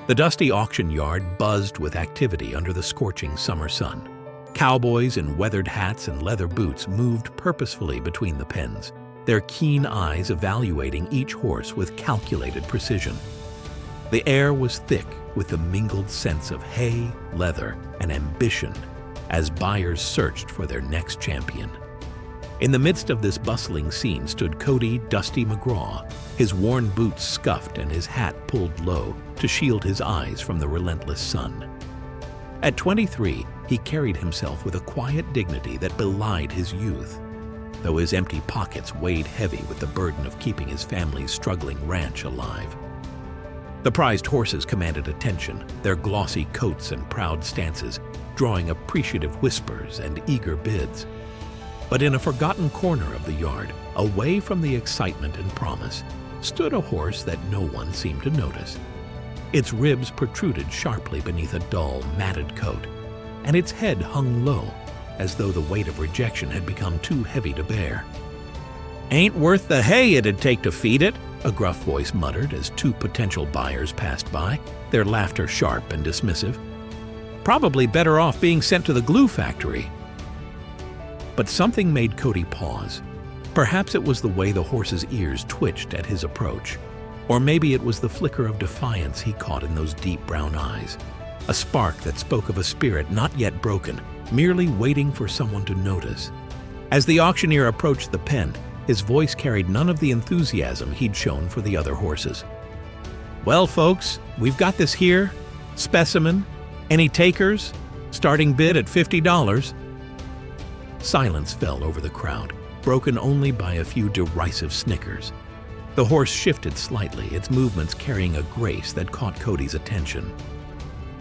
The dusty auction yard buzzed with activity under the scorching summer sun. Cowboys in weathered hats and leather boots moved purposefully between the pens, their keen eyes evaluating each horse with calculated precision. The air was thick with the mingled scents of hay, leather, and ambition as buyers searched for their next champion. In the midst of this bustling scene stood Cody "Dusty" McGraw, his worn boots scuffed and his hat pulled low to shield his eyes from the relentless sun. At 23, he carried himself with a quiet dignity that belied his youth, though his empty pockets weighed heavy with the burden of keeping his family's struggling ranch alive. The prized horses commanded attention, their glossy coats and proud stances drawing appreciative whispers and eager bids. But in a forgotten corner of the yard, away from the excitement and promise, stood a horse that no one seemed to notice. Its ribs protruded sharply beneath a dull, matted coat, and its head hung low, as though the weight of rejection had become too heavy to bear. "Ain't worth the hay it'd take to feed it," a gruff voice muttered as two potential buyers passed by, their laughter sharp and dismissive. "Probably better off being sent to the glue factory." But something made Cody pause. Perhaps it was the way the horse's ears twitched at his approach. Or maybe it was the flicker of defiance he caught in those deep brown eyes. A spark that spoke of a spirit not yet broken, merely waiting for someone to notice. As the auctioneer approached the pen, his voice carried none of the enthusiasm he'd shown for the other horses. "Well, folks, we've got this here. Specimen. Any takers? Starting bid at $50. Silence fell over the crowd, broken only by a few derisive snickers. The horse shifted slightly, its movements carrying a grace that caught Cody's attention.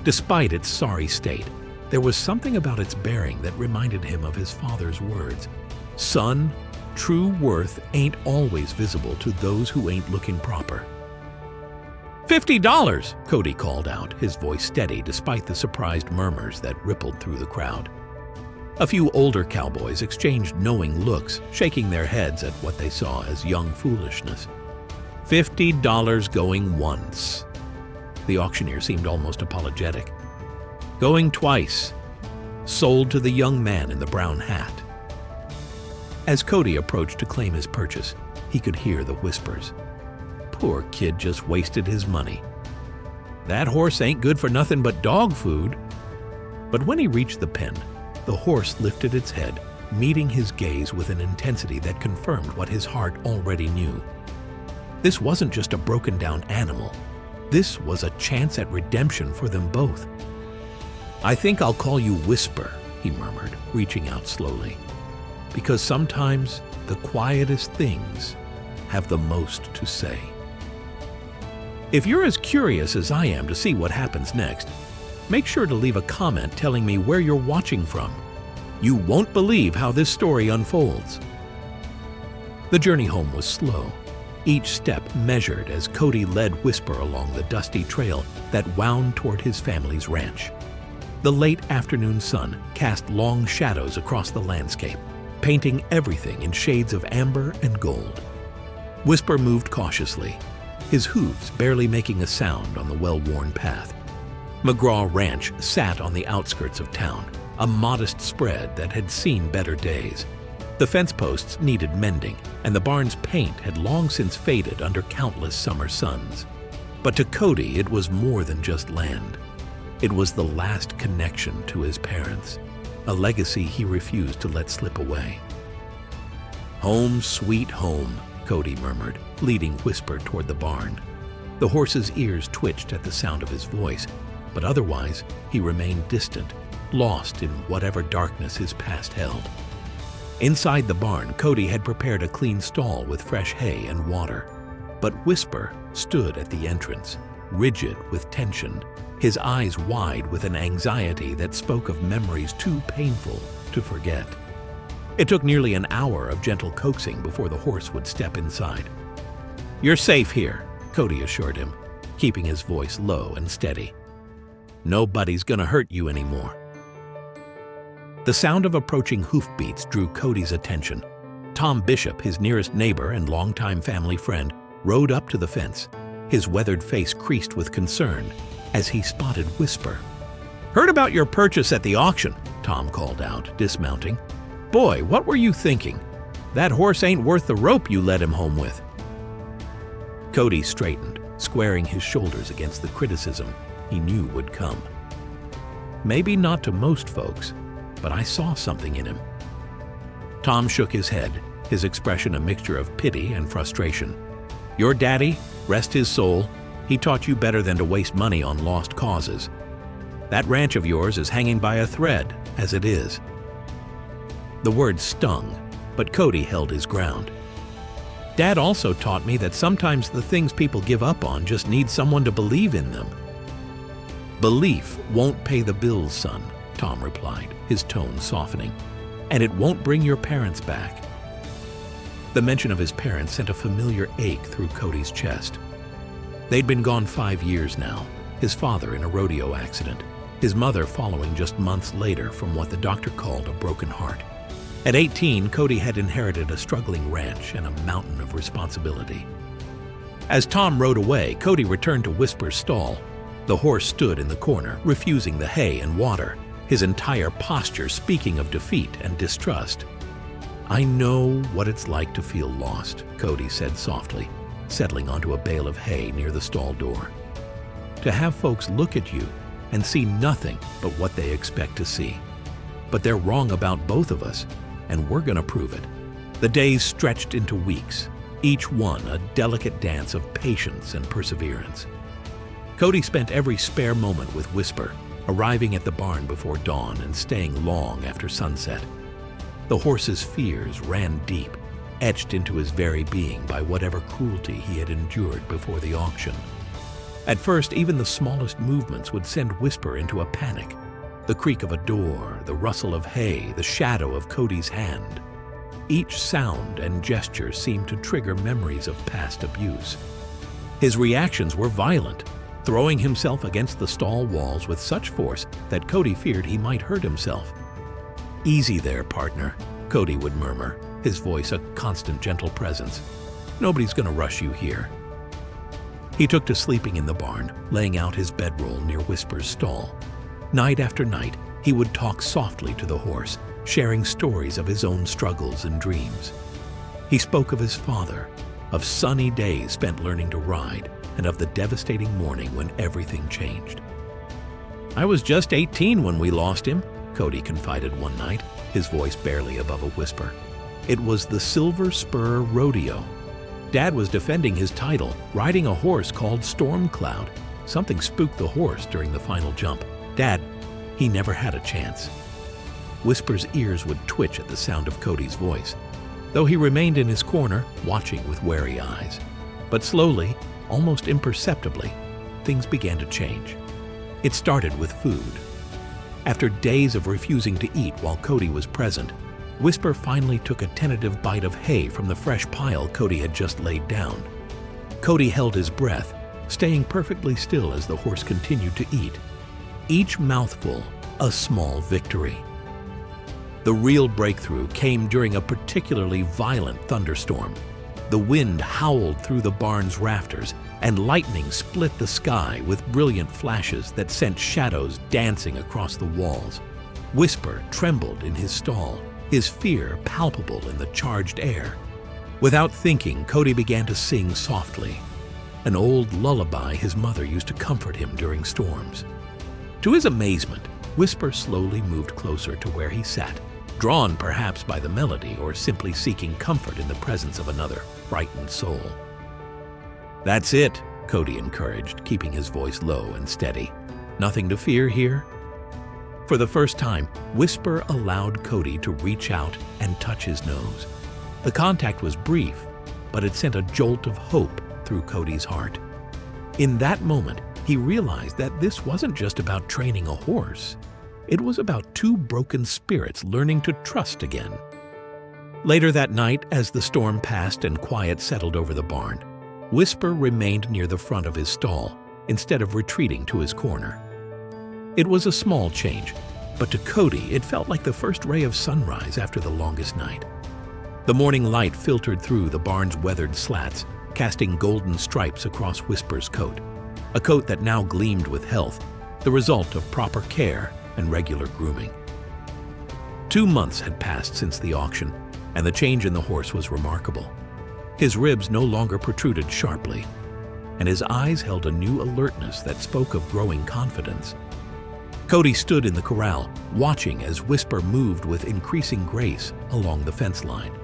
Despite its sorry state, there was something about its bearing that reminded him of his father's words. "Son, true worth ain't always visible to those who ain't looking proper." "$50, Cody called out, his voice steady despite the surprised murmurs that rippled through the crowd. A few older cowboys exchanged knowing looks, shaking their heads at what they saw as young foolishness. $50 going once. The auctioneer seemed almost apologetic. Going twice. Sold to the young man in the brown hat. As Cody approached to claim his purchase, he could hear the whispers. Poor kid just wasted his money. That horse ain't good for nothing but dog food. But when he reached the pen, the horse lifted its head, meeting his gaze with an intensity that confirmed what his heart already knew. This wasn't just a broken-down animal. This was a chance at redemption for them both. "I think I'll call you Whisper," he murmured, reaching out slowly. "Because sometimes the quietest things have the most to say." If you're as curious as I am to see what happens next, make sure to leave a comment telling me where you're watching from. You won't believe how this story unfolds. The journey home was slow, each step measured as Cody led Whisper along the dusty trail that wound toward his family's ranch. The late afternoon sun cast long shadows across the landscape, painting everything in shades of amber and gold. Whisper moved cautiously, his hooves barely making a sound on the well-worn path. McGraw Ranch sat on the outskirts of town, a modest spread that had seen better days. The fence posts needed mending, and the barn's paint had long since faded under countless summer suns. But to Cody, it was more than just land. It was the last connection to his parents, a legacy he refused to let slip away. "Home, sweet home," Cody murmured, leading Whisper toward the barn. The horse's ears twitched at the sound of his voice, but otherwise he remained distant, lost in whatever darkness his past held. Inside the barn, Cody had prepared a clean stall with fresh hay and water. But Whisper stood at the entrance, rigid with tension, his eyes wide with an anxiety that spoke of memories too painful to forget. It took nearly an hour of gentle coaxing before the horse would step inside. "You're safe here," Cody assured him, keeping his voice low and steady. "Nobody's gonna hurt you anymore." The sound of approaching hoofbeats drew Cody's attention. Tom Bishop, his nearest neighbor and longtime family friend, rode up to the fence. His weathered face creased with concern as he spotted Whisper. "Heard about your purchase at the auction," Tom called out, dismounting. "Boy, what were you thinking? That horse ain't worth the rope you led him home with." Cody straightened, squaring his shoulders against the criticism he knew would come. "Maybe not to most folks, but I saw something in him." Tom shook his head, his expression a mixture of pity and frustration. "Your daddy, rest his soul, he taught you better than to waste money on lost causes. That ranch of yours is hanging by a thread, as it is." The word stung, but Cody held his ground. "Dad also taught me that sometimes the things people give up on just need someone to believe in them." "Belief won't pay the bills, son," Tom replied, his tone softening. "And it won't bring your parents back." The mention of his parents sent a familiar ache through Cody's chest. They'd been gone 5 years now, his father in a rodeo accident, his mother following just months later from what the doctor called a broken heart. At 18, Cody had inherited a struggling ranch and a mountain of responsibility. As Tom rode away, Cody returned to Whisper's stall. The horse stood in the corner, refusing the hay and water, his entire posture speaking of defeat and distrust. "I know what it's like to feel lost," Cody said softly, settling onto a bale of hay near the stall door. "To have folks look at you and see nothing but what they expect to see. But they're wrong about both of us, and we're gonna prove it." The days stretched into weeks, each one a delicate dance of patience and perseverance. Cody spent every spare moment with Whisper, arriving at the barn before dawn and staying long after sunset. The horse's fears ran deep, etched into his very being by whatever cruelty he had endured before the auction. At first, even the smallest movements would send Whisper into a panic. The creak of a door, the rustle of hay, the shadow of Cody's hand. Each sound and gesture seemed to trigger memories of past abuse. His reactions were violent, throwing himself against the stall walls with such force that Cody feared he might hurt himself. "Easy there, partner," Cody would murmur, his voice a constant gentle presence. "Nobody's gonna rush you here." He took to sleeping in the barn, laying out his bedroll near Whisper's stall. Night after night, he would talk softly to the horse, sharing stories of his own struggles and dreams. He spoke of his father, of sunny days spent learning to ride, and of the devastating morning when everything changed. "I was just 18 when we lost him," Cody confided one night, his voice barely above a whisper. "It was the Silver Spur Rodeo. Dad was defending his title, riding a horse called Storm Cloud. Something spooked the horse during the final jump. Dad, he never had a chance." Whisper's ears would twitch at the sound of Cody's voice, though he remained in his corner, watching with wary eyes. But slowly, almost imperceptibly, things began to change. It started with food. After days of refusing to eat while Cody was present, Whisper finally took a tentative bite of hay from the fresh pile Cody had just laid down. Cody held his breath, staying perfectly still as the horse continued to eat. Each mouthful, a small victory. The real breakthrough came during a particularly violent thunderstorm. The wind howled through the barn's rafters, and lightning split the sky with brilliant flashes that sent shadows dancing across the walls. Whisper trembled in his stall, his fear palpable in the charged air. Without thinking, Cody began to sing softly, an old lullaby his mother used to comfort him during storms. To his amazement, Whisper slowly moved closer to where he sat, drawn perhaps by the melody or simply seeking comfort in the presence of another frightened soul. "That's it," Cody encouraged, keeping his voice low and steady. "Nothing to fear here." For the first time, Whisper allowed Cody to reach out and touch his nose. The contact was brief, but it sent a jolt of hope through Cody's heart. In that moment, he realized that this wasn't just about training a horse. It was about two broken spirits learning to trust again. Later that night, as the storm passed and quiet settled over the barn, Whisper remained near the front of his stall instead of retreating to his corner. It was a small change, but to Cody it felt like the first ray of sunrise after the longest night. The morning light filtered through the barn's weathered slats, casting golden stripes across Whisper's coat, a coat that now gleamed with health, the result of proper care and regular grooming. 2 months had passed since the auction, and the change in the horse was remarkable. His ribs no longer protruded sharply, and his eyes held a new alertness that spoke of growing confidence. Cody stood in the corral, watching as Whisper moved with increasing grace along the fence line.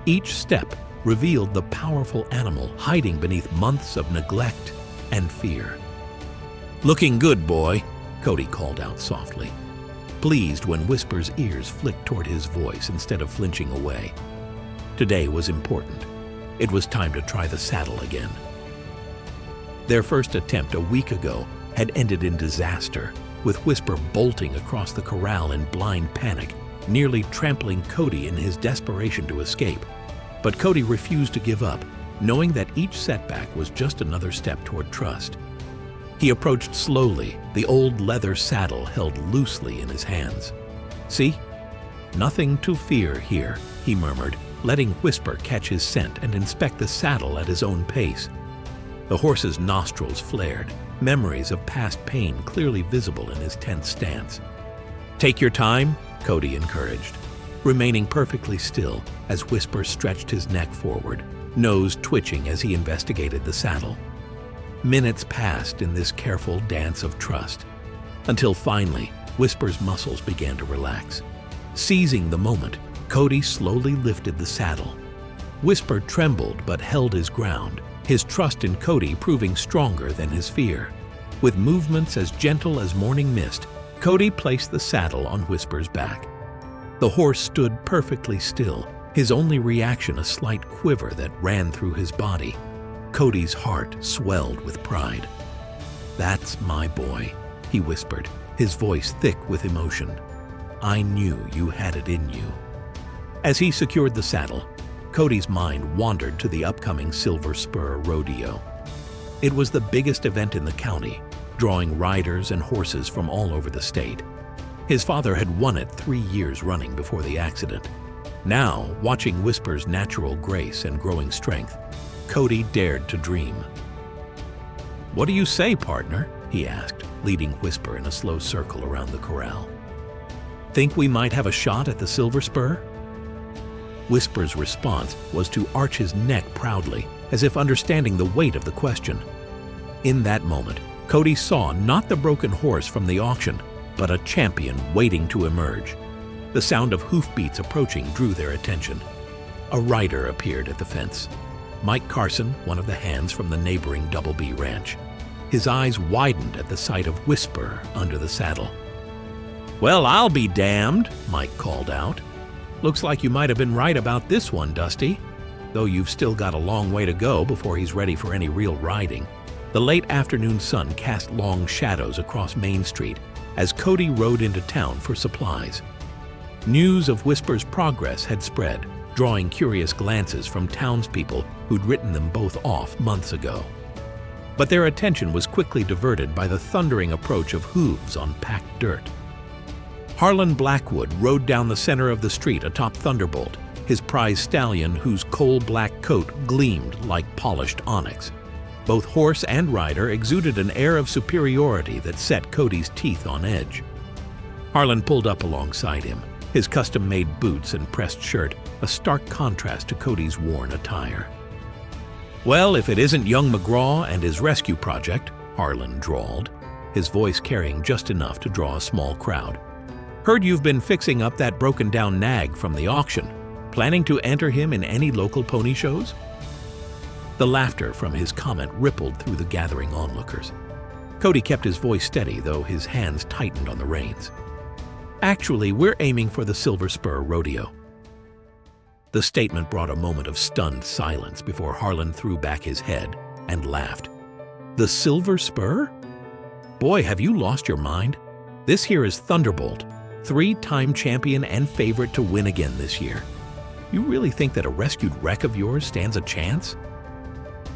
Each step revealed the powerful animal hiding beneath months of neglect and fear. "Looking good, boy," Cody called out softly, pleased when Whisper's ears flicked toward his voice instead of flinching away. Today was important. It was time to try the saddle again. Their first attempt a week ago had ended in disaster, with Whisper bolting across the corral in blind panic, nearly trampling Cody in his desperation to escape. But Cody refused to give up, knowing that each setback was just another step toward trust. He approached slowly, the old leather saddle held loosely in his hands. "See? Nothing to fear here," he murmured, letting Whisper catch his scent and inspect the saddle at his own pace. The horse's nostrils flared, memories of past pain clearly visible in his tense stance. "Take your time," Cody encouraged, remaining perfectly still as Whisper stretched his neck forward, nose twitching as he investigated the saddle. Minutes passed in this careful dance of trust, until finally Whisper's muscles began to relax. Seizing the moment, Cody slowly lifted the saddle. Whisper trembled but held his ground, his trust in Cody proving stronger than his fear. With movements as gentle as morning mist, Cody placed the saddle on Whisper's back. The horse stood perfectly still, his only reaction a slight quiver that ran through his body. Cody's heart swelled with pride. "That's my boy," he whispered, his voice thick with emotion. "I knew you had it in you." As he secured the saddle, Cody's mind wandered to the upcoming Silver Spur Rodeo. It was the biggest event in the county, drawing riders and horses from all over the state. His father had won it 3 years running before the accident. Now, watching Whisper's natural grace and growing strength, Cody dared to dream. "What do you say, partner?" he asked, leading Whisper in a slow circle around the corral. "Think we might have a shot at the Silver Spur?" Whisper's response was to arch his neck proudly, as if understanding the weight of the question. In that moment, Cody saw not the broken horse from the auction, but a champion waiting to emerge. The sound of hoofbeats approaching drew their attention. A rider appeared at the fence. Mike Carson, one of the hands from the neighboring Double B Ranch. His eyes widened at the sight of Whisper under the saddle. "Well, I'll be damned," Mike called out. "Looks like you might have been right about this one, Dusty. Though you've still got a long way to go before he's ready for any real riding." The late afternoon sun cast long shadows across Main Street as Cody rode into town for supplies. News of Whisper's progress had spread, drawing curious glances from townspeople who'd written them both off months ago. But their attention was quickly diverted by the thundering approach of hooves on packed dirt. Harlan Blackwood rode down the center of the street atop Thunderbolt, his prize stallion whose coal-black coat gleamed like polished onyx. Both horse and rider exuded an air of superiority that set Cody's teeth on edge. Harlan pulled up alongside him, his custom-made boots and pressed shirt a stark contrast to Cody's worn attire. "Well, if it isn't young McGraw and his rescue project," Harlan drawled, his voice carrying just enough to draw a small crowd. "Heard you've been fixing up that broken-down nag from the auction. Planning to enter him in any local pony shows?" The laughter from his comment rippled through the gathering onlookers. Cody kept his voice steady, though his hands tightened on the reins. "Actually, we're aiming for the Silver Spur Rodeo." The statement brought a moment of stunned silence before Harlan threw back his head and laughed. "The Silver Spur? Boy, have you lost your mind? This here is Thunderbolt, 3-time champion and favorite to win again this year. You really think that a rescued wreck of yours stands a chance?"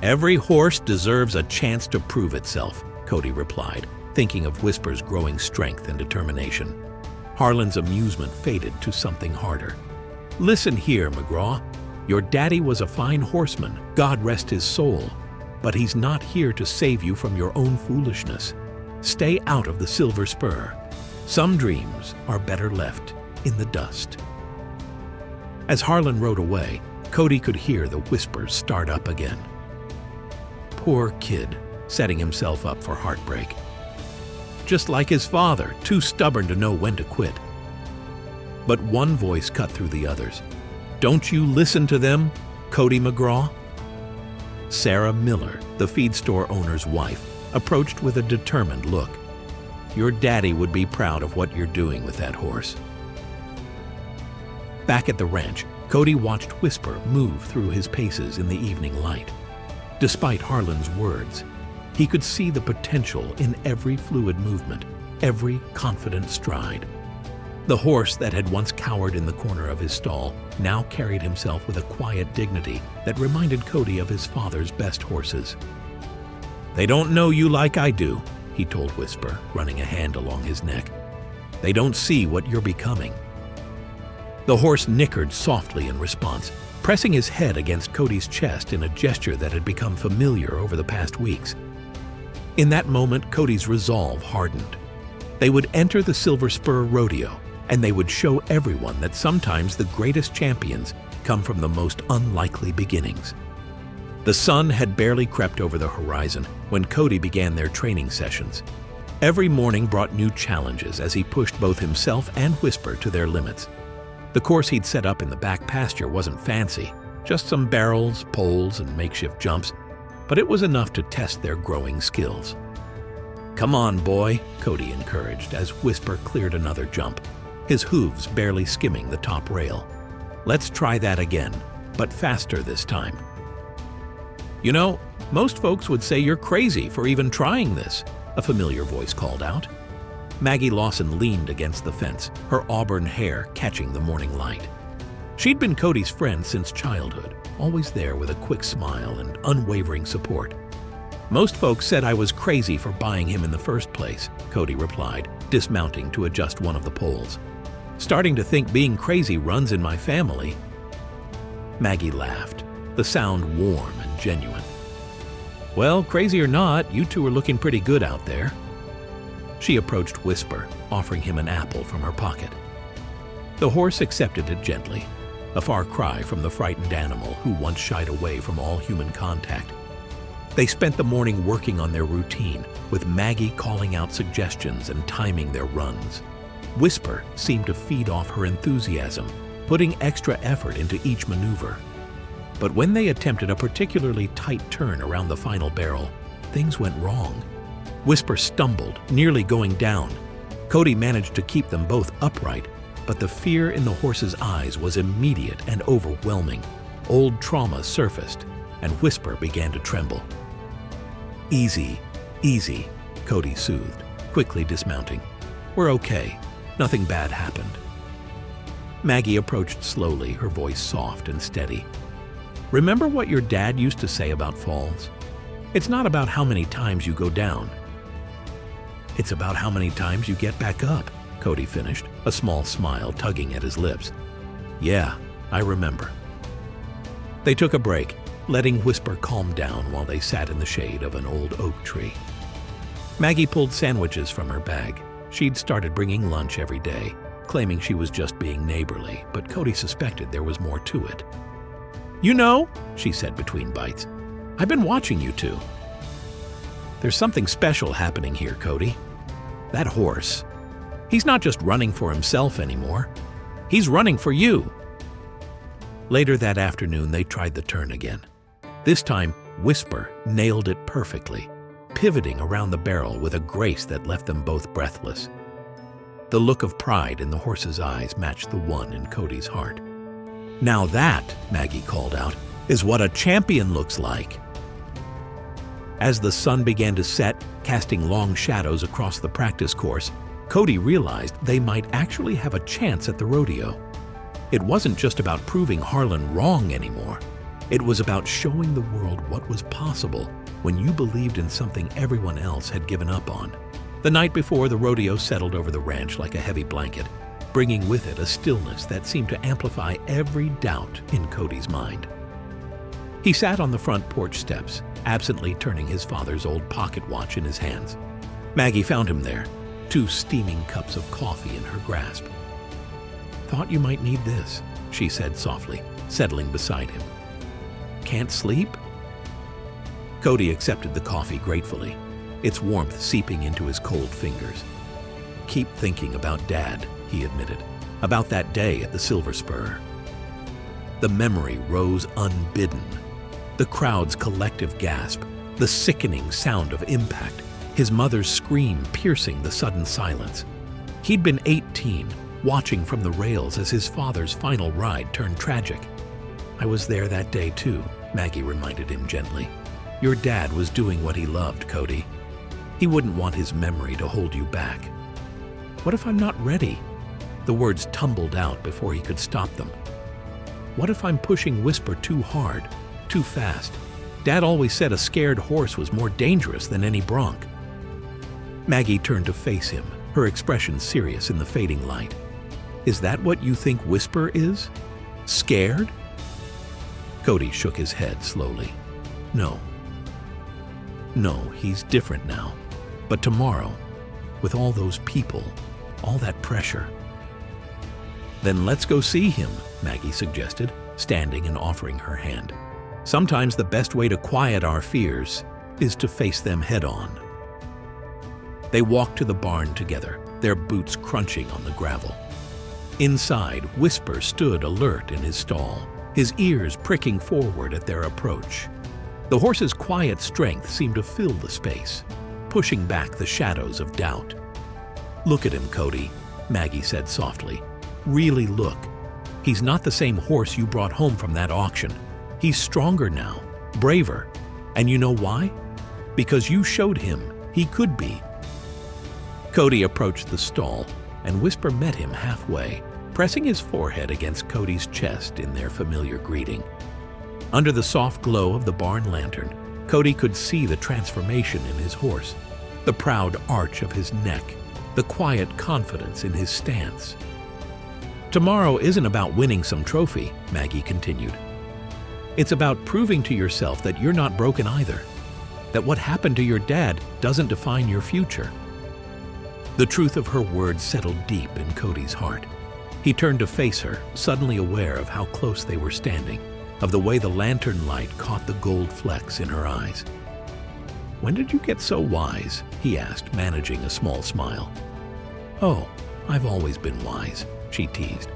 "Every horse deserves a chance to prove itself," Cody replied, thinking of Whisper's growing strength and determination. Harlan's amusement faded to something harder. "Listen here, McGraw. Your daddy was a fine horseman, God rest his soul, but he's not here to save you from your own foolishness. Stay out of the silver spur. Some dreams are better left in the dust." As Harlan rode away, Cody could hear the whispers start up again. Poor kid, setting himself up for heartbreak. Just like his father, too stubborn to know when to quit. But one voice cut through the others. "Don't you listen to them, Cody McGraw?" Sarah Miller, the feed store owner's wife, approached with a determined look. "Your daddy would be proud of what you're doing with that horse." Back at the ranch, Cody watched Whisper move through his paces in the evening light. Despite Harlan's words, he could see the potential in every fluid movement, every confident stride. The horse that had once cowered in the corner of his stall now carried himself with a quiet dignity that reminded Cody of his father's best horses. "They don't know you like I do," he told Whisper, running a hand along his neck. "They don't see what you're becoming." The horse nickered softly in response, pressing his head against Cody's chest in a gesture that had become familiar over the past weeks. In that moment, Cody's resolve hardened. They would enter the Silver Spur Rodeo, and they would show everyone that sometimes the greatest champions come from the most unlikely beginnings. The sun had barely crept over the horizon when Cody began their training sessions. Every morning brought new challenges as he pushed both himself and Whisper to their limits. The course he'd set up in the back pasture wasn't fancy, just some barrels, poles, and makeshift jumps, but it was enough to test their growing skills. "Come on, boy," Cody encouraged as Whisper cleared another jump, his hooves barely skimming the top rail. "Let's try that again, but faster this time." "You know, most folks would say you're crazy for even trying this," a familiar voice called out. Maggie Lawson leaned against the fence, her auburn hair catching the morning light. She'd been Cody's friend since childhood, always there with a quick smile and unwavering support. "Most folks said I was crazy for buying him in the first place," Cody replied, dismounting to adjust one of the poles. "Starting to think being crazy runs in my family." Maggie laughed, the sound warm and genuine. "Well, crazy or not, you two are looking pretty good out there." She approached Whisper, offering him an apple from her pocket. The horse accepted it gently, a far cry from the frightened animal who once shied away from all human contact. They spent the morning working on their routine, with Maggie calling out suggestions and timing their runs. Whisper seemed to feed off her enthusiasm, putting extra effort into each maneuver. But when they attempted a particularly tight turn around the final barrel, things went wrong. Whisper stumbled, nearly going down. Cody managed to keep them both upright, but the fear in the horse's eyes was immediate and overwhelming. Old trauma surfaced, and Whisper began to tremble. "Easy, easy," Cody soothed, quickly dismounting. "We're okay. Nothing bad happened." Maggie approached slowly, her voice soft and steady. "Remember what your dad used to say about falls? It's not about how many times you go down. It's about how many times you get back up," Cody finished, a small smile tugging at his lips. "Yeah, I remember." They took a break, letting Whisper calm down while they sat in the shade of an old oak tree. Maggie pulled sandwiches from her bag. She'd started bringing lunch every day, claiming she was just being neighborly, but Cody suspected there was more to it. "You know," she said between bites, "I've been watching you two. There's something special happening here, Cody. That horse, he's not just running for himself anymore. He's running for you." Later that afternoon, they tried the turn again. This time, Whisper nailed it perfectly, pivoting around the barrel with a grace that left them both breathless. The look of pride in the horse's eyes matched the one in Cody's heart. "Now that," Maggie called out, "is what a champion looks like." As the sun began to set, casting long shadows across the practice course, Cody realized they might actually have a chance at the rodeo. It wasn't just about proving Harlan wrong anymore. It was about showing the world what was possible when you believed in something everyone else had given up on. The night before, the rodeo settled over the ranch like a heavy blanket. bringing with it a stillness that seemed to amplify every doubt in Cody's mind. He sat on the front porch steps, absently turning his father's old pocket watch in his hands. Maggie found him there, 2 steaming cups of coffee in her grasp. "Thought you might need this," she said softly, settling beside him. "Can't sleep?" Cody accepted the coffee gratefully, its warmth seeping into his cold fingers. "Keep thinking about Dad," he admitted, "about that day at the Silver Spur." The memory rose unbidden. The crowd's collective gasp, the sickening sound of impact, his mother's scream piercing the sudden silence. He'd been 18, watching from the rails as his father's final ride turned tragic. "I was there that day too," Maggie reminded him gently. "Your dad was doing what he loved, Cody. He wouldn't want his memory to hold you back." "What if I'm not ready?" The words tumbled out before he could stop them. "What if I'm pushing Whisper too hard, too fast? Dad always said a scared horse was more dangerous than any bronc." Maggie turned to face him, her expression serious in the fading light. "Is that what you think Whisper is? Scared?" Cody shook his head slowly. "No. No, he's different now. But tomorrow, with all those people, all that pressure—" "Then let's go see him," Maggie suggested, standing and offering her hand. "Sometimes the best way to quiet our fears is to face them head-on." They walked to the barn together, their boots crunching on the gravel. Inside, Whisper stood alert in his stall, his ears pricking forward at their approach. The horse's quiet strength seemed to fill the space, pushing back the shadows of doubt. "Look at him, Cody," Maggie said softly. "Really look. He's not the same horse you brought home from that auction. He's stronger now, braver. And you know why? Because you showed him he could be." Cody approached the stall, and Whisper met him halfway, pressing his forehead against Cody's chest in their familiar greeting. Under the soft glow of the barn lantern, Cody could see the transformation in his horse, the proud arch of his neck, the quiet confidence in his stance. "Tomorrow isn't about winning some trophy," Maggie continued. "It's about proving to yourself that you're not broken either, that what happened to your dad doesn't define your future." The truth of her words settled deep in Cody's heart. He turned to face her, suddenly aware of how close they were standing, of the way the lantern light caught the gold flecks in her eyes. "When did you get so wise?" he asked, managing a small smile. "Oh, I've always been wise," she teased.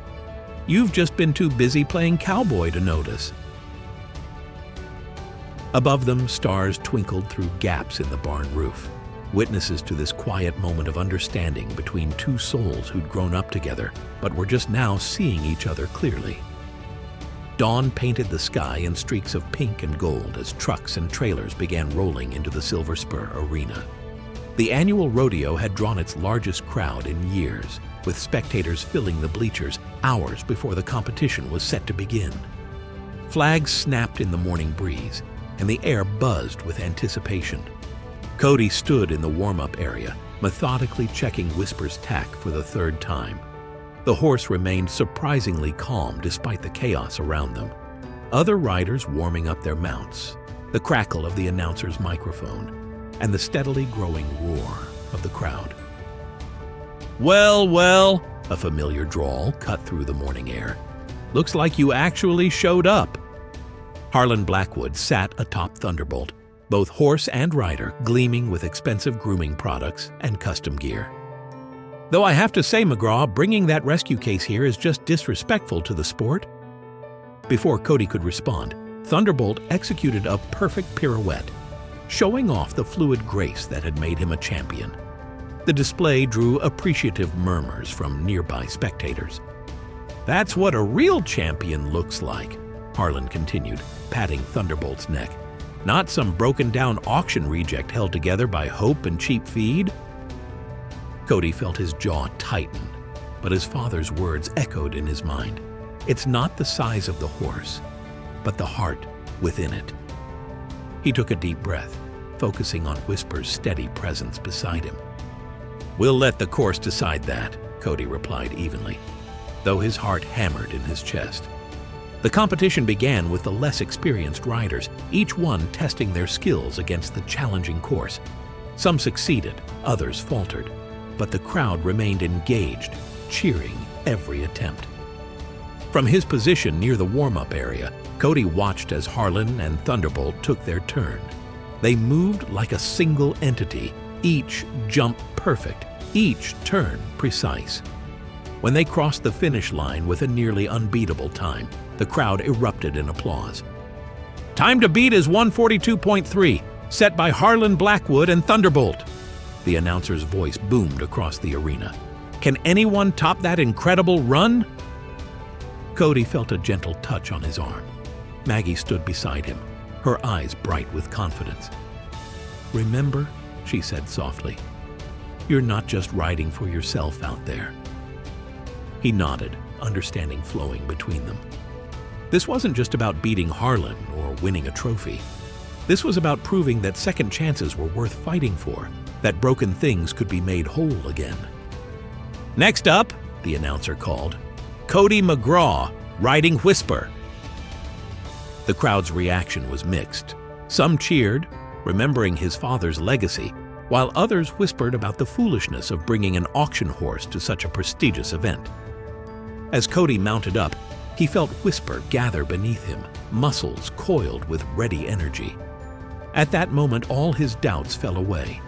"You've just been too busy playing cowboy to notice." Above them, stars twinkled through gaps in the barn roof, witnesses to this quiet moment of understanding between 2 souls who'd grown up together but were just now seeing each other clearly. Dawn painted the sky in streaks of pink and gold as trucks and trailers began rolling into the Silver Spur arena. The annual rodeo had drawn its largest crowd in years, with spectators filling the bleachers hours before the competition was set to begin. Flags snapped in the morning breeze, and the air buzzed with anticipation. Cody stood in the warm-up area, methodically checking Whisper's tack for the 3rd time. The horse remained surprisingly calm despite the chaos around them. Other riders warming up their mounts, the crackle of the announcer's microphone, and the steadily growing roar of the crowd. "Well, well," a familiar drawl cut through the morning air. "Looks like you actually showed up." Harlan Blackwood sat atop Thunderbolt, both horse and rider gleaming with expensive grooming products and custom gear. "Though I have to say, McGraw, bringing that rescue case here is just disrespectful to the sport." Before Cody could respond, Thunderbolt executed a perfect pirouette, showing off the fluid grace that had made him a champion. The display drew appreciative murmurs from nearby spectators. "That's what a real champion looks like," Harlan continued, patting Thunderbolt's neck. "Not some broken-down auction reject held together by hope and cheap feed." Cody felt his jaw tighten, but his father's words echoed in his mind. It's not the size of the horse, but the heart within it. He took a deep breath, focusing on Whisper's steady presence beside him. "We'll let the course decide that," Cody replied evenly, though his heart hammered in his chest. The competition began with the less experienced riders, each one testing their skills against the challenging course. Some succeeded, others faltered, but the crowd remained engaged, cheering every attempt. From his position near the warm-up area, Cody watched as Harlan and Thunderbolt took their turn. They moved like a single entity, each jump perfect, each turn precise. When they crossed the finish line with a nearly unbeatable time, the crowd erupted in applause. "Time to beat is 1:42.3, set by Harlan Blackwood and Thunderbolt." The announcer's voice boomed across the arena. "Can anyone top that incredible run?" Cody felt a gentle touch on his arm. Maggie stood beside him, her eyes bright with confidence. "Remember," she said softly, "you're not just riding for yourself out there." He nodded, understanding flowing between them. This wasn't just about beating Harlan or winning a trophy. This was about proving that second chances were worth fighting for, that broken things could be made whole again. "Next up," the announcer called, "Cody McGraw, riding Whisper." The crowd's reaction was mixed. Some cheered, remembering his father's legacy, while others whispered about the foolishness of bringing an auction horse to such a prestigious event. As Cody mounted up, he felt Whisper gather beneath him, muscles coiled with ready energy. At that moment, all his doubts fell away.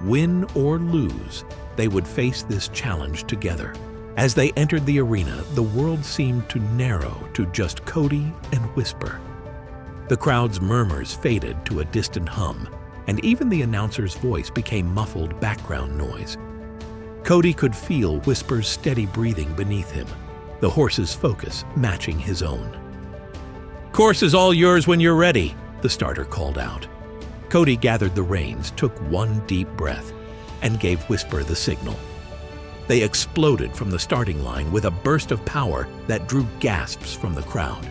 Win or lose, they would face this challenge together. As they entered the arena, the world seemed to narrow to just Cody and Whisper. The crowd's murmurs faded to a distant hum, and even the announcer's voice became muffled background noise. Cody could feel Whisper's steady breathing beneath him, the horse's focus matching his own. "Course is all yours when you're ready," the starter called out. Cody gathered the reins, took one deep breath, and gave Whisper the signal. They exploded from the starting line with a burst of power that drew gasps from the crowd.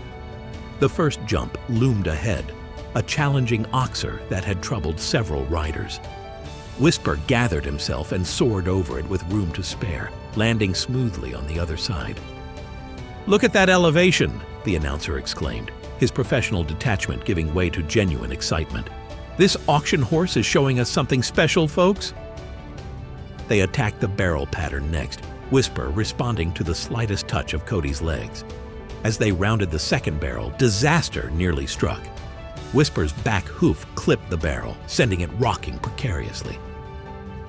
The first jump loomed ahead, a challenging oxer that had troubled several riders. Whisper gathered himself and soared over it with room to spare, landing smoothly on the other side. "Look at that elevation," the announcer exclaimed, his professional detachment giving way to genuine excitement. "This auction horse is showing us something special, folks." They attacked the barrel pattern next, Whisper responding to the slightest touch of Cody's legs. As they rounded the second barrel, disaster nearly struck. Whisper's back hoof clipped the barrel, sending it rocking precariously.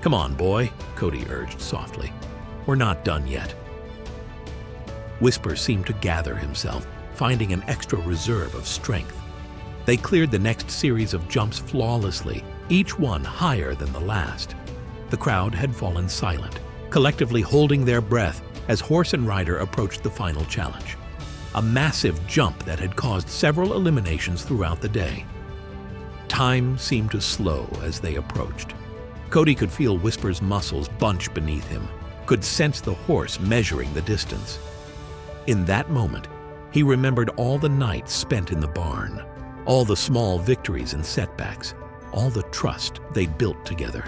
"Come on, boy," Cody urged softly. "We're not done yet." Whisper seemed to gather himself, finding an extra reserve of strength. They cleared the next series of jumps flawlessly, each one higher than the last. The crowd had fallen silent, collectively holding their breath as horse and rider approached the final challenge. A massive jump that had caused several eliminations throughout the day. Time seemed to slow as they approached. Cody could feel Whisper's muscles bunch beneath him, could sense the horse measuring the distance. In that moment, he remembered all the nights spent in the barn, all the small victories and setbacks, all the trust they'd built together.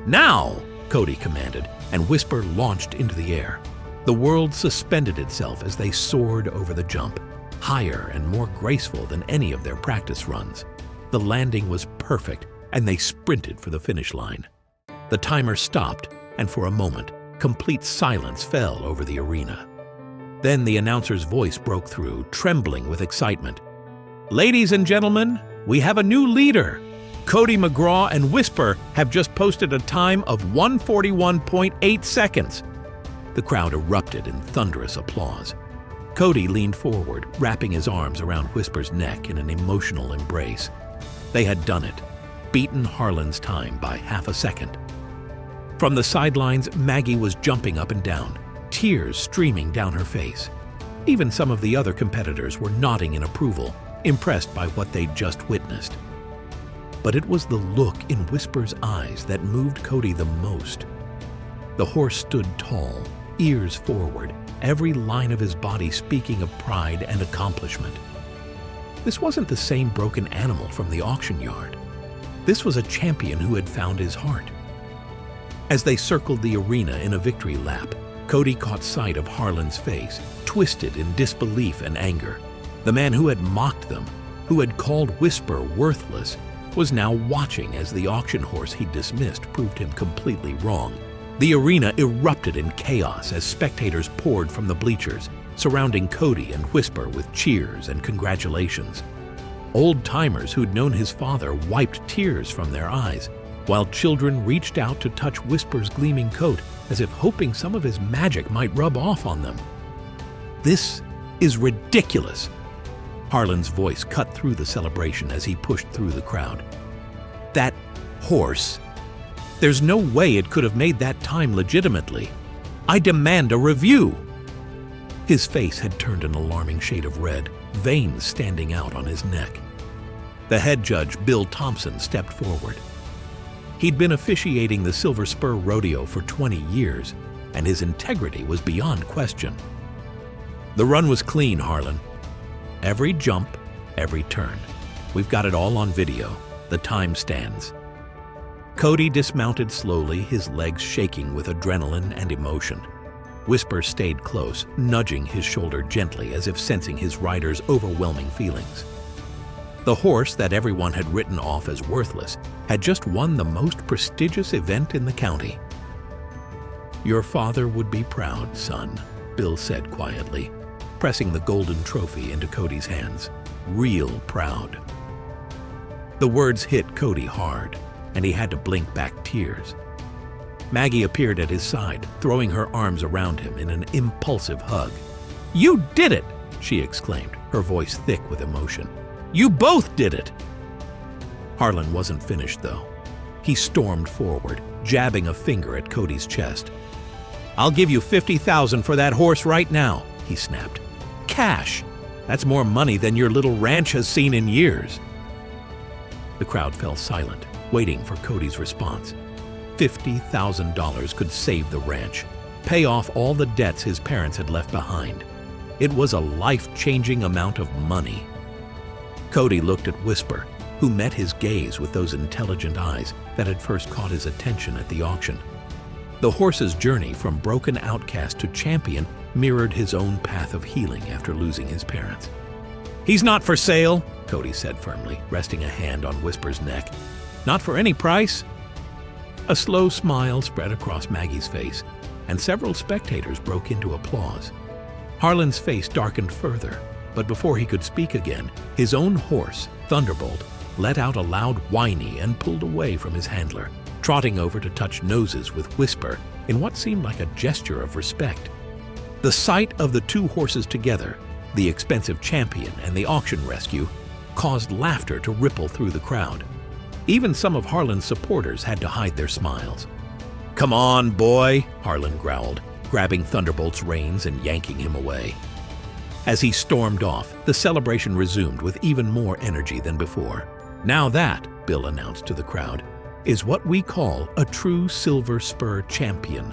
"Now!" Cody commanded, and Whisper launched into the air. The world suspended itself as they soared over the jump, higher and more graceful than any of their practice runs. The landing was perfect, and they sprinted for the finish line. The timer stopped, and for a moment, complete silence fell over the arena. Then the announcer's voice broke through, trembling with excitement. "Ladies and gentlemen, we have a new leader. Cody McGraw and Whisper have just posted a time of 1:41.8 seconds. The crowd erupted in thunderous applause. Cody leaned forward, wrapping his arms around Whisper's neck in an emotional embrace. They had done it, beaten Harlan's time by half a second. From the sidelines, Maggie was jumping up and down, tears streaming down her face. Even some of the other competitors were nodding in approval, impressed by what they'd just witnessed. But it was the look in Whisper's eyes that moved Cody the most. The horse stood tall, ears forward, every line of his body speaking of pride and accomplishment. This wasn't the same broken animal from the auction yard. This was a champion who had found his heart. As they circled the arena in a victory lap, Cody caught sight of Harlan's face, twisted in disbelief and anger. The man who had mocked them, who had called Whisper worthless, was now watching as the auction horse he dismissed proved him completely wrong. The arena erupted in chaos as spectators poured from the bleachers, surrounding Cody and Whisper with cheers and congratulations. Old-timers who'd known his father wiped tears from their eyes, while children reached out to touch Whisper's gleaming coat as if hoping some of his magic might rub off on them. "This is ridiculous!" Harlan's voice cut through the celebration as he pushed through the crowd. "That horse! There's no way it could have made that time legitimately. I demand a review!" His face had turned an alarming shade of red, veins standing out on his neck. The head judge, Bill Thompson, stepped forward. He'd been officiating the Silver Spur Rodeo for 20 years, and his integrity was beyond question. "The run was clean, Harlan. Every jump, every turn. We've got it all on video. The time stands." Cody dismounted slowly, his legs shaking with adrenaline and emotion. Whisper stayed close, nudging his shoulder gently as if sensing his rider's overwhelming feelings. The horse that everyone had written off as worthless had just won the most prestigious event in the county. "Your father would be proud, son," Bill said quietly, pressing the golden trophy into Cody's hands. "Real proud." The words hit Cody hard, and he had to blink back tears. Maggie appeared at his side, throwing her arms around him in an impulsive hug. "You did it!" she exclaimed, her voice thick with emotion. "You both did it!" Harlan wasn't finished, though. He stormed forward, jabbing a finger at Cody's chest. "I'll give you $50,000 for that horse right now," he snapped. "Cash! That's more money than your little ranch has seen in years." The crowd fell silent, waiting for Cody's response. $50,000 could save the ranch, pay off all the debts his parents had left behind. It was a life-changing amount of money. Cody looked at Whisper, who met his gaze with those intelligent eyes that had first caught his attention at the auction. The horse's journey from broken outcast to champion mirrored his own path of healing after losing his parents. "He's not for sale," Cody said firmly, resting a hand on Whisper's neck. "Not for any price." A slow smile spread across Maggie's face, and several spectators broke into applause. Harlan's face darkened further, but before he could speak again, his own horse, Thunderbolt, let out a loud whinny and pulled away from his handler, trotting over to touch noses with Whisper in what seemed like a gesture of respect. The sight of the two horses together, the expensive champion and the auction rescue, caused laughter to ripple through the crowd. Even some of Harlan's supporters had to hide their smiles. "Come on, boy," Harlan growled, grabbing Thunderbolt's reins and yanking him away. As he stormed off, the celebration resumed with even more energy than before. "Now that," Bill announced to the crowd, "is what we call a true Silver Spur champion,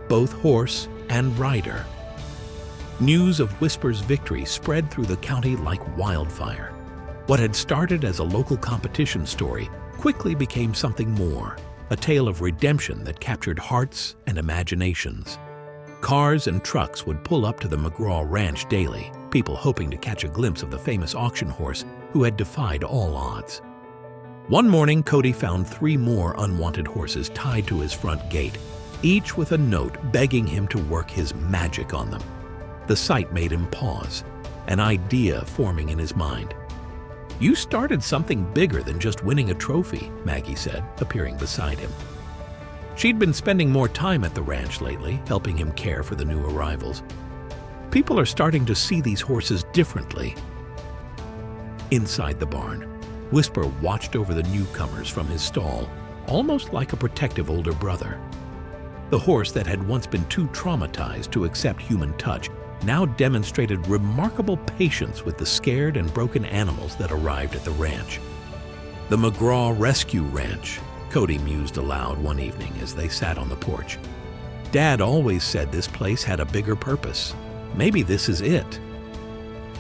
both horse and rider." News of Whisper's victory spread through the county like wildfire. What had started as a local competition story quickly became something more, a tale of redemption that captured hearts and imaginations. Cars and trucks would pull up to the McGraw ranch daily, people hoping to catch a glimpse of the famous auction horse who had defied all odds. One morning, Cody found 3 more unwanted horses tied to his front gate, each with a note begging him to work his magic on them. The sight made him pause, an idea forming in his mind. "You started something bigger than just winning a trophy," Maggie said, appearing beside him. She'd been spending more time at the ranch lately, helping him care for the new arrivals. "People are starting to see these horses differently." Inside the barn, Whisper watched over the newcomers from his stall, almost like a protective older brother. The horse that had once been too traumatized to accept human touch now demonstrated remarkable patience with the scared and broken animals that arrived at the ranch. "The McGraw Rescue Ranch," Cody mused aloud one evening as they sat on the porch. "Dad always said this place had a bigger purpose. Maybe this is it."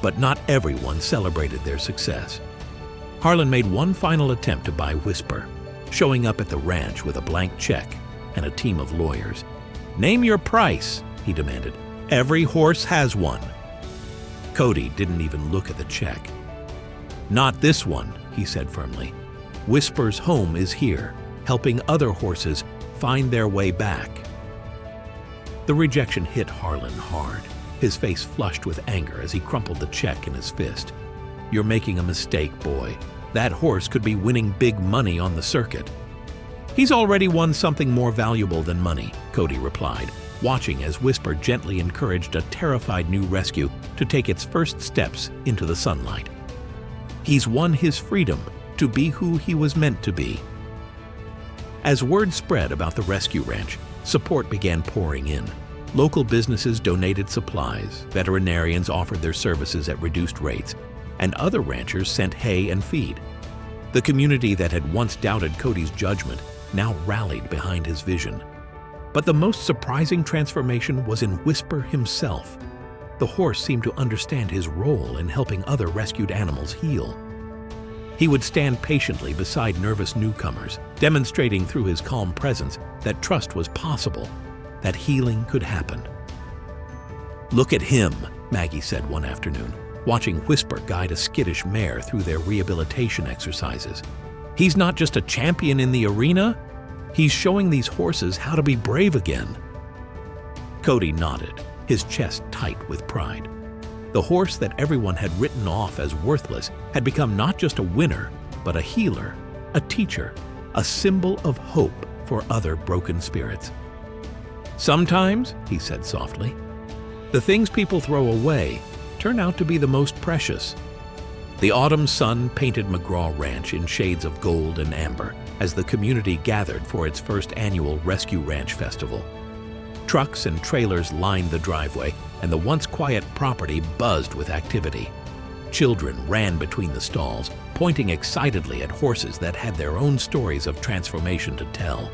But not everyone celebrated their success. Harlan made one final attempt to buy Whisper, showing up at the ranch with a blank check and a team of lawyers. "Name your price," he demanded. "Every horse has one." Cody didn't even look at the check. "Not this one," he said firmly. "Whisper's home is here, helping other horses find their way back." The rejection hit Harlan hard. His face flushed with anger as he crumpled the check in his fist. "You're making a mistake, boy. That horse could be winning big money on the circuit." "He's already won something more valuable than money," Cody replied, watching as Whisper gently encouraged a terrified new rescue to take its first steps into the sunlight. "He's won his freedom to be who he was meant to be." As word spread about the rescue ranch, support began pouring in. Local businesses donated supplies, veterinarians offered their services at reduced rates, and other ranchers sent hay and feed. The community that had once doubted Cody's judgment now rallied behind his vision. But the most surprising transformation was in Whisper himself. The horse seemed to understand his role in helping other rescued animals heal. He would stand patiently beside nervous newcomers, demonstrating through his calm presence that trust was possible, that healing could happen. "Look at him," Maggie said one afternoon, watching Whisper guide a skittish mare through their rehabilitation exercises. "He's not just a champion in the arena, he's showing these horses how to be brave again." Cody nodded, his chest tight with pride. The horse that everyone had written off as worthless had become not just a winner, but a healer, a teacher, a symbol of hope for other broken spirits. "Sometimes," he said softly, "the things people throw away turn out to be the most precious." The autumn sun painted McGraw Ranch in shades of gold and amber as the community gathered for its first annual Rescue Ranch Festival. Trucks and trailers lined the driveway, and the once quiet property buzzed with activity. Children ran between the stalls, pointing excitedly at horses that had their own stories of transformation to tell.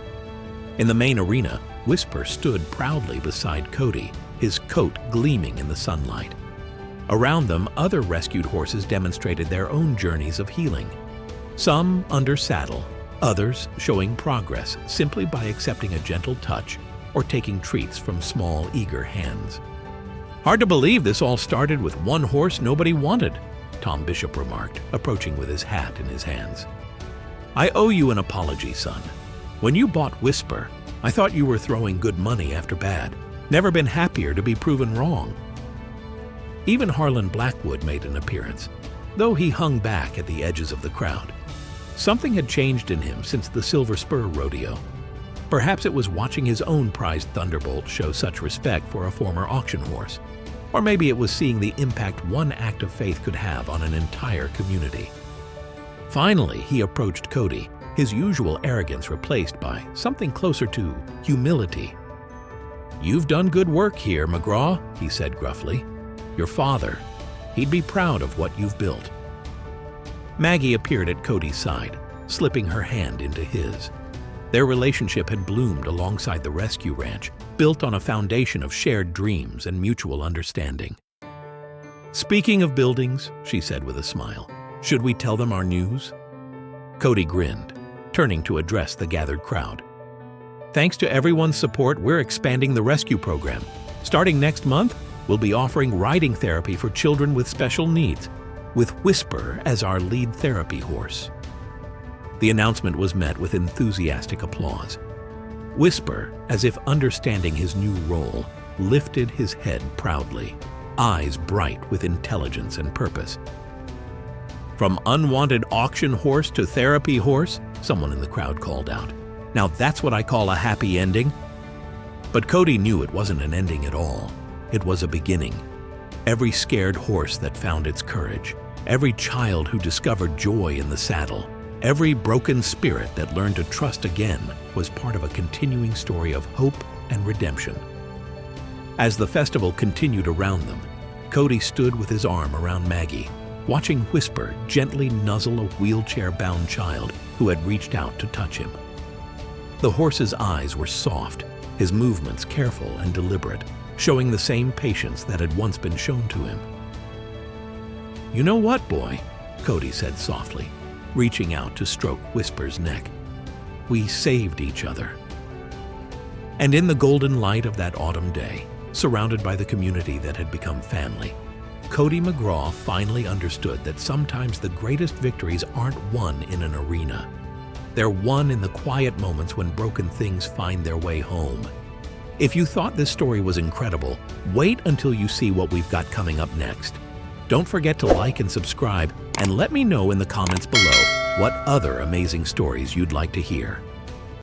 In the main arena, Whisper stood proudly beside Cody, his coat gleaming in the sunlight. Around them, other rescued horses demonstrated their own journeys of healing. Some under saddle, others showing progress simply by accepting a gentle touch or taking treats from small, eager hands. "Hard to believe this all started with one horse nobody wanted," Tom Bishop remarked, approaching with his hat in his hands. "I owe you an apology, son. When you bought Whisper, I thought you were throwing good money after bad. Never been happier to be proven wrong." Even Harlan Blackwood made an appearance, though he hung back at the edges of the crowd. Something had changed in him since the Silver Spur rodeo. Perhaps it was watching his own prized Thunderbolt show such respect for a former auction horse. Or maybe it was seeing the impact one act of faith could have on an entire community. Finally, he approached Cody, his usual arrogance replaced by something closer to humility. "You've done good work here, McGraw," he said gruffly. "Your father, he'd be proud of what you've built." Maggie appeared at Cody's side, slipping her hand into his. Their relationship had bloomed alongside the rescue ranch, built on a foundation of shared dreams and mutual understanding. "Speaking of buildings," she said with a smile, "should we tell them our news?" Cody grinned, turning to address the gathered crowd. "Thanks to everyone's support, we're expanding the rescue program. Starting next month, we'll be offering riding therapy for children with special needs, with Whisper as our lead therapy horse." The announcement was met with enthusiastic applause. Whisper, as if understanding his new role, lifted his head proudly, eyes bright with intelligence and purpose. "From unwanted auction horse to therapy horse," someone in the crowd called out. "Now that's what I call a happy ending." But Cody knew it wasn't an ending at all. It was a beginning. Every scared horse that found its courage, every child who discovered joy in the saddle, every broken spirit that learned to trust again was part of a continuing story of hope and redemption. As the festival continued around them, Cody stood with his arm around Maggie, watching Whisper gently nuzzle a wheelchair-bound child who had reached out to touch him. The horse's eyes were soft, his movements careful and deliberate, showing the same patience that had once been shown to him. "You know what, boy?" Cody said softly, reaching out to stroke Whisper's neck. "We saved each other." And in the golden light of that autumn day, surrounded by the community that had become family, Cody McGraw finally understood that sometimes the greatest victories aren't won in an arena. They're won in the quiet moments when broken things find their way home. If you thought this story was incredible, wait until you see what we've got coming up next. Don't forget to like and subscribe, and let me know in the comments below what other amazing stories you'd like to hear.